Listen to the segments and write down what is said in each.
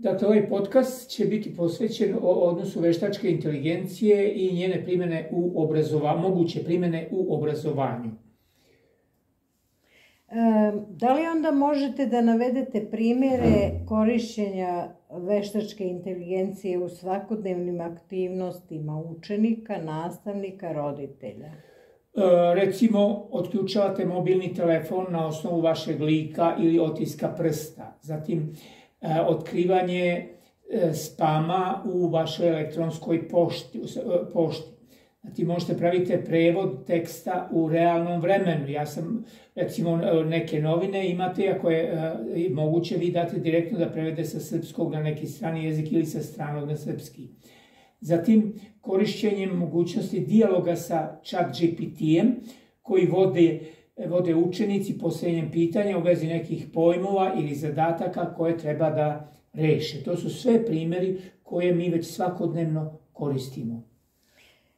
Dakle, ovaj podcast će biti posvećen o odnosu veštačke inteligencije i njene primjene u obrazovanju, moguće primjene u obrazovanju. Da li onda možete da navedete primjere korišćenja veštačke inteligencije u svakodnevnim aktivnostima učenika, nastavnika, roditelja? Recimo, otključavate mobilni telefon na osnovu vašeg lika ili otiska prsta. Zatim, otkrivanje spama u vašoj elektronskoj pošti. Zatim možete praviti prevod teksta u realnom vremenu. Ja sam, recimo, neke novine imate, ako je moguće, vi date direktno da prevede sa srpskog na neki strani jezik ili sa stranog na srpski. Zatim, korišćenjem mogućnosti dijaloga sa ChatGPT-em, koji vode učenici postavljanjem pitanja u vezi nekih pojmova ili zadataka koje treba da reše. To su sve primjeri koje mi već svakodnevno koristimo.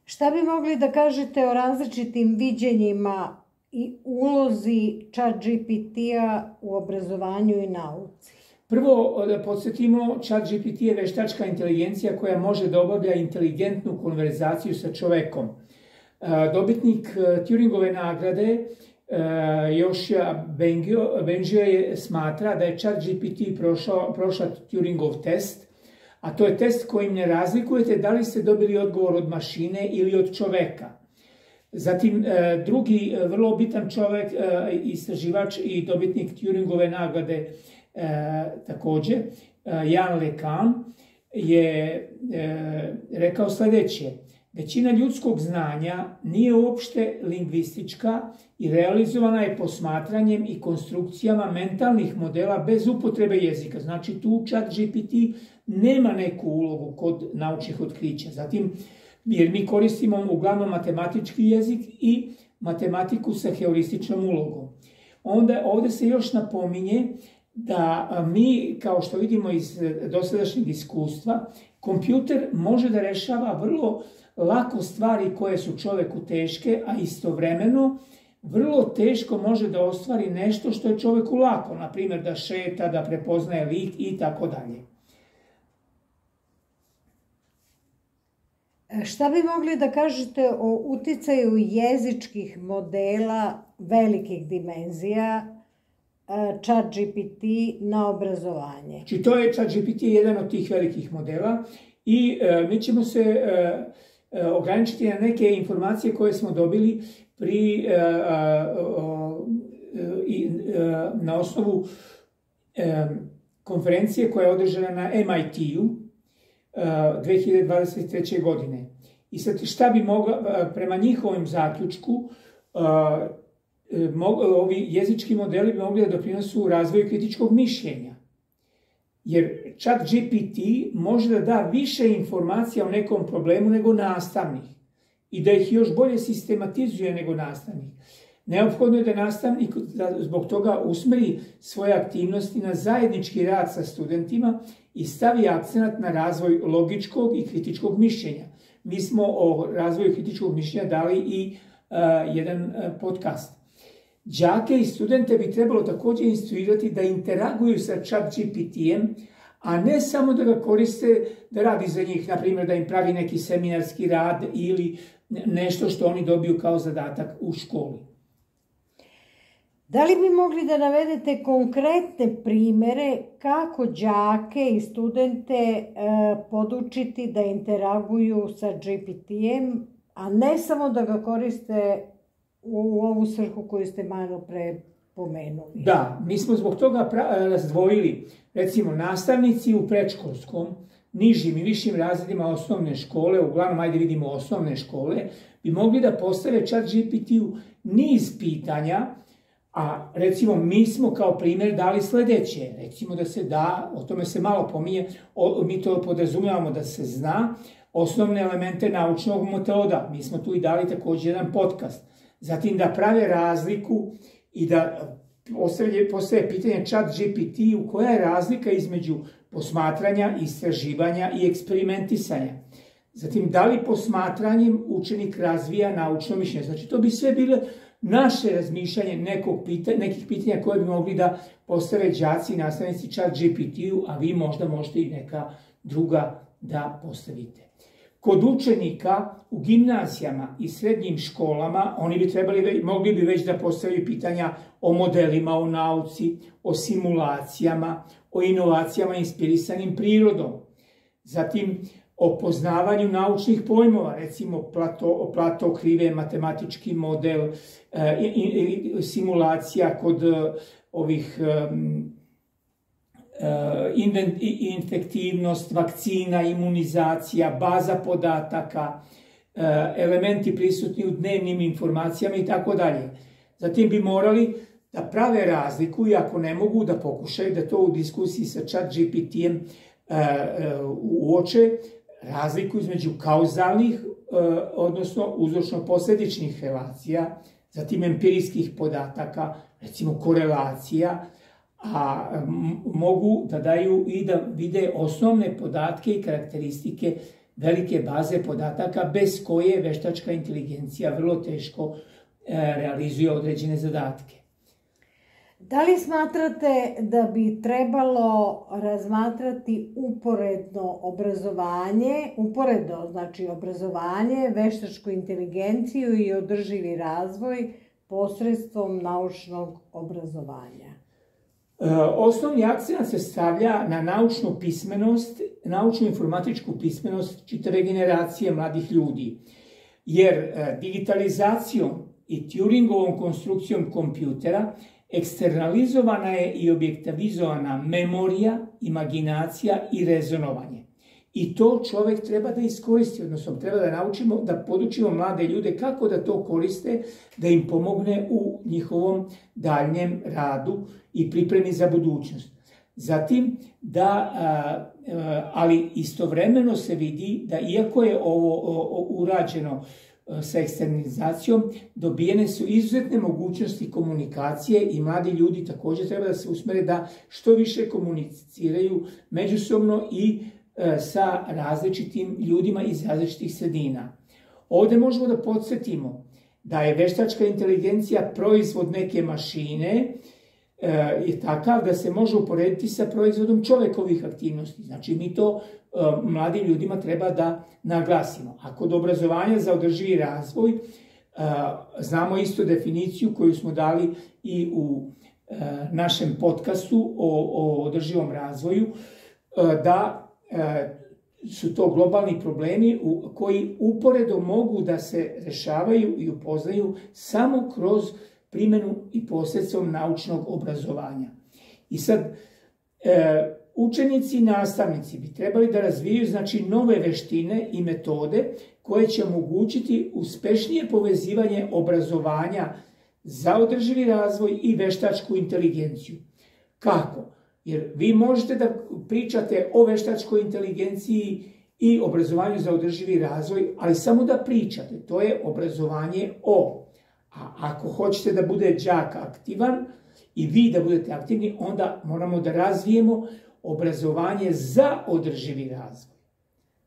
Šta bi mogli da kažete o različitim viđenjima i ulozi ChatGPT-a u obrazovanju i nauci? Prvo, da podsjetimo, ChatGPT je veštačka inteligencija koja može da obavlja inteligentnu konverzaciju sa čovekom. Dobitnik Turingove nagrade, Joshua Bengio, smatra da je ChatGPT prošao Turingov test, a to je test kojim ne razlikujete da li ste dobili odgovor od mašine ili od čoveka. Zatim, drugi vrlo bitan čovek, istraživač i dobitnik Turingove nagrade također, Jan LeCun, je rekao sljedeće: većina ljudskog znanja nije uopšte lingvistička i realizovana je posmatranjem i konstrukcijama mentalnih modela bez upotrebe jezika. Znači, tu ChatGPT nema neku ulogu kod naučnih otkrića. Zatim, jer mi koristimo uglavnom matematički jezik i matematiku sa heurističnom ulogom. Onda ovdje se još napominje da mi, kao što vidimo iz dosadašnjeg iskustva, kompjuter može da rešava vrlo lako stvari koje su čoveku teške, a istovremeno vrlo teško može da ostvari nešto što je čoveku lako, na primjer da šeta, da prepoznaje lik i tako dalje. Šta bi mogli da kažete o uticaju jezičkih modela velikih dimenzija ChatGPT na obrazovanje? Znači, to je ChatGPT jedan od tih velikih modela i mi ćemo se ograničiti na neke informacije koje smo dobili na osnovu konferencije koja je održana na MIT-u 2023. godine. I sad šta bi mogla, prema njihovom zaključku, ovi jezički modeli bi mogli da doprinosu u razvoju kritičkog mišljenja. Jer ChatGPT može da da više informacija o nekom problemu nego nastavnik i da ih još bolje sistematizuje nego nastavnik. Neophodno je da nastavnik zbog toga usmeri svoje aktivnosti na zajednički rad sa studentima i stavi akcenat na razvoj logičkog i kritičkog mišljenja. Mi smo o razvoju kritičkog mišljenja dali i jedan podcast. Đake i studente bi trebalo također instruirati da interaguju sa ChatGPT-em, a ne samo da ga koriste da radi za njih, na primjer da im pravi neki seminarski rad ili nešto što oni dobiju kao zadatak u školi. Da li bi mogli da navedete konkretne primjere kako đake i studente podučiti da interaguju sa GPT-em, a ne samo da ga koriste u ovu svrhu koju ste malo pre pomenuli? Da, mi smo zbog toga razdvojili, recimo, nastavnici u predškolskom, nižim i višim razredima osnovne škole, uglavnom, ajde vidimo osnovne škole, bi mogli da postave ChatGPT-u niz pitanja, a recimo mi smo kao primjer dali sljedeće, recimo da se da, o tome se malo pominje, mi to podrazumijevamo da se zna, osnovne elemente naučnog metoda, mi smo tu i dali također jedan podcast. Zatim da prave razliku i da postaje pitanje ChatGPT-u koja je razlika između posmatranja, istraživanja i eksperimentisanja. Zatim, da li posmatranjem učenik razvija naučno mišljenje. Znači, to bi sve naše razmišljanje nekih pitanja koje bi mogli da postave đaci i nastavnici ChatGPT-u, a vi možda možete i neka druga da postavite. Kod učenika u gimnazijama i srednjim školama oni bi mogli bi već da postavljaju pitanja o modelima, o nauci, o simulacijama, o inovacijama inspirisanim prirodom. Zatim o poznavanju naučnih pojmova, recimo Plato krive, matematički model, simulacija kod ovih infektivnost, vakcina, imunizacija, baza podataka, elementi prisutni u dnevnim informacijama i tako dalje. Zatim bi morali da prave razliku i ako ne mogu da pokušaju da to u diskusiji sa ChatGPT-em uoče razliku između kauzalnih, odnosno uzročno-posledičnih relacija, zatim empirijskih podataka, recimo korelacija, a mogu da daju i da vide osnovne podatke i karakteristike velike baze podataka bez koje veštačka inteligencija vrlo teško realizuje određene zadatke. Da li smatrate da bi trebalo razmatrati uporedno obrazovanje, veštačku inteligenciju i održivi razvoj posredstvom naučnog obrazovanja? Osnovni akcent se stavlja na naučnu pismenost, naučnu informatičku pismenost čitave generacije mladih ljudi. Jer digitalizacijom i Turingovom konstrukcijom kompjutera eksternalizovana je i objektivizovana memorija, imaginacija i rezonovanje. I to čovek treba da iskoristi, odnosno treba da podučimo mlade ljude kako da to koriste, da im pomogne u njihovom daljnjem radu i pripremi za budućnost. Zatim, ali istovremeno se vidi da iako je ovo urađeno sa eksternizacijom, dobijene su izuzetne mogućnosti komunikacije i mladi ljudi također treba da se usmere da što više komuniciraju međusobno i sa različitim ljudima iz različitih sredina. Ovdje možemo da podsjetimo da je veštačka inteligencija proizvod neke mašine je takav da se može uporediti sa proizvodom čovekovih aktivnosti. Znači, mi to mladim ljudima treba da naglasimo. A kod obrazovanja za održivi razvoj znamo isto definiciju koju smo dali i u našem podcastu o održivom razvoju, da su to globalni problemi koji uporedo mogu da se rešavaju i upoznaju samo kroz primjenu i posredstvom naučnog obrazovanja. I sad, učenici i nastavnici bi trebali da razvijaju nove veštine i metode koje će omogućiti uspešnije povezivanje obrazovanja za održivi razvoj i veštačku inteligenciju. Kako? Jer vi možete da pričate o veštačkoj inteligenciji i obrazovanju za održivi razvoj, ali samo da pričate. To je obrazovanje o. A ako hoćete da bude đak aktivan i vi da budete aktivni, onda moramo da razvijemo obrazovanje za održivi razvoj.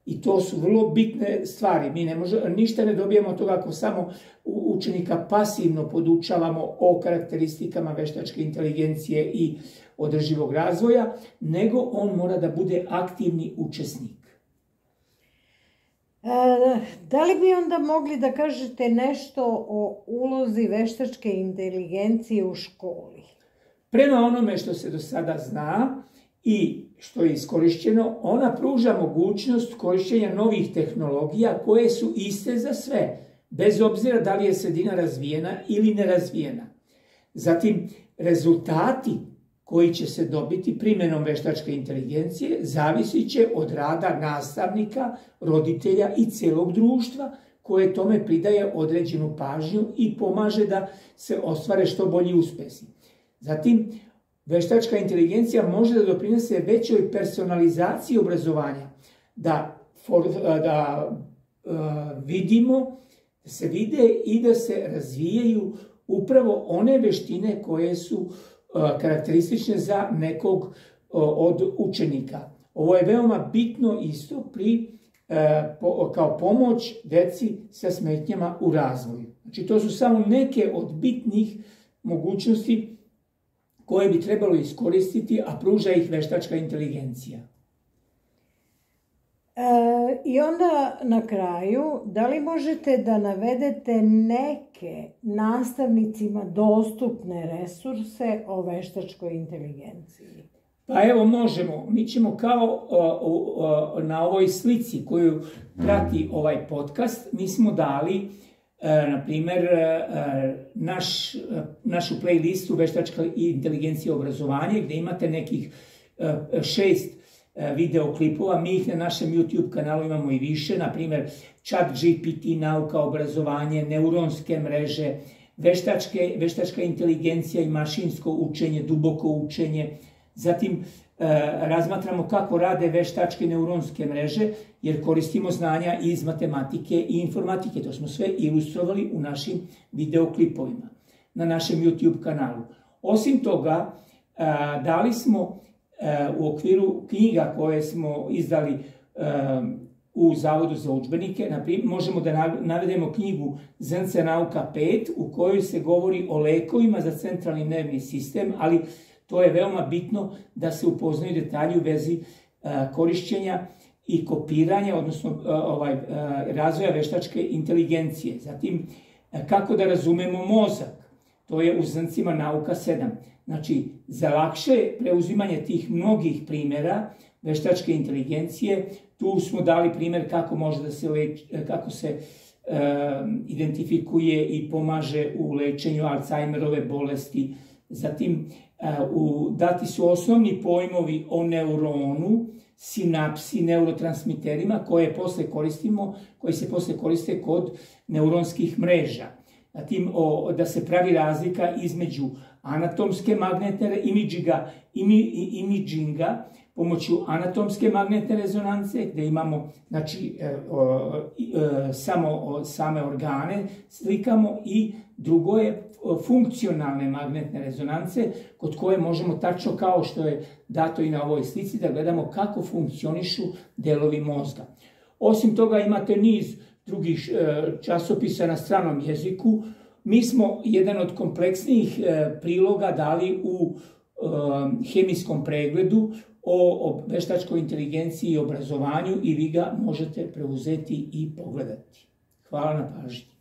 I to su vrlo bitne stvari. Mi ništa ne dobijemo od toga ako samo učenika pasivno podučavamo o karakteristikama veštačke inteligencije i održivog razvoja, nego on mora da bude aktivni učesnik. Da li bi onda mogli da kažete nešto o ulozi veštačke inteligencije u školi? Prema onome što se do sada zna i što je iskorišćeno, ona pruža mogućnost korišćenja novih tehnologija koje su iste za sve, bez obzira da li je sredina razvijena ili nerazvijena. Zatim, rezultati koji će se dobiti primjenom veštačke inteligencije zavisit će od rada nastavnika, roditelja i celog društva koje tome pridaje određenu pažnju i pomaže da se ostvare što bolji uspesi. Zatim, veštačka inteligencija može da doprinese većoj personalizaciji obrazovanja, da vidimo, da se vide i da se razvijaju upravo one veštine koje su karakteristične za nekog od učenika. Ovo je veoma bitno isto pri kao pomoć deci sa smetnjama u razvoju. Znači, to su samo neke od bitnih mogućnosti koje bi trebalo iskoristiti, a pruža ih veštačka inteligencija. I onda na kraju, da li možete da navedete neke nastavnicima dostupne resurse o veštačkoj inteligenciji? Pa evo možemo, mi ćemo kao na ovoj slici koju prati ovaj podcast, mi smo dali, na primjer, našu playlistu Veštačka inteligencija i obrazovanje, gdje imate nekih 6 videoklipova, mi ih na našem YouTube kanalu imamo i više, na primjer ChatGPT, nauka, obrazovanje, neuronske mreže, veštačka inteligencija i mašinsko učenje, duboko učenje. Zatim razmatramo kako rade veštačke neuronske mreže, jer koristimo znanja iz matematike i informatike. To smo sve ilustrovali u našim videoklipovima na našem YouTube kanalu. Osim toga, dali smo u okviru knjiga koje smo izdali u Zavodu za udžbenike, možemo da navedemo knjigu Zrnce nauka 5, u kojoj se govori o lekovima za centralni nervni sistem, ali to je veoma bitno da se upoznaju detalji u vezi korišćenja i kopiranja, odnosno razvoja veštačke inteligencije. Zatim, kako da razumemo mozak, to je u Zrncima nauka 7. Znači, za lakše preuzimanje tih mnogih primjera veštačke inteligencije, tu smo dali primjer kako može da se kako se identifikuje i pomaže u lečenju Alzheimerove bolesti. Zatim, dati su osnovni pojmovi o neuronu, sinapsi, neurotransmiterima koje se posle koriste kod neuronskih mreža. Zatim, da se pravi razlika između anatomske magnetne imidžinga pomoću anatomske magnetne rezonance, gdje imamo same organe, slikamo, i drugo je funkcionalne magnetne rezonance, kod koje možemo tačno, kao što je dato i na ovoj slici, da gledamo kako funkcionišu delovi mozga. Osim toga imate niz drugih časopisa na stranom jeziku. Mi smo jedan od kompleksnijih priloga dali u hemijskom pregledu o veštačkoj inteligenciji i obrazovanju, i vi ga možete preuzeti i pogledati. Hvala na pažnji.